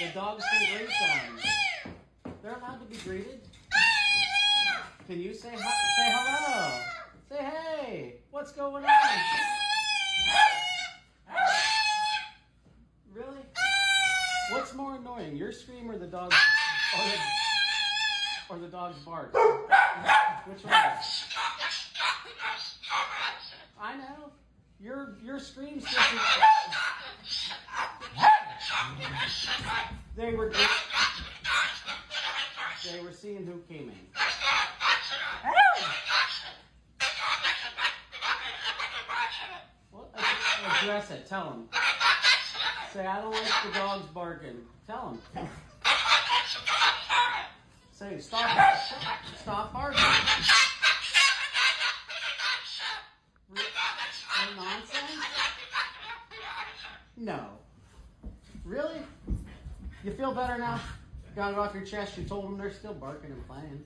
The dogs can greet them. They're allowed to be greeted. Can you say hello? Say hey. What's going on? Really? What's more annoying, your scream or the dog's or the dog's bark? Which one? I know. Your screams just they were seeing who came in. Well, address it. Tell them. Say, I don't like the dogs barking. Tell them. Say, stop barking. Nonsense? No. Really? You feel better now? Got it off your chest. You told them they're still barking and playing.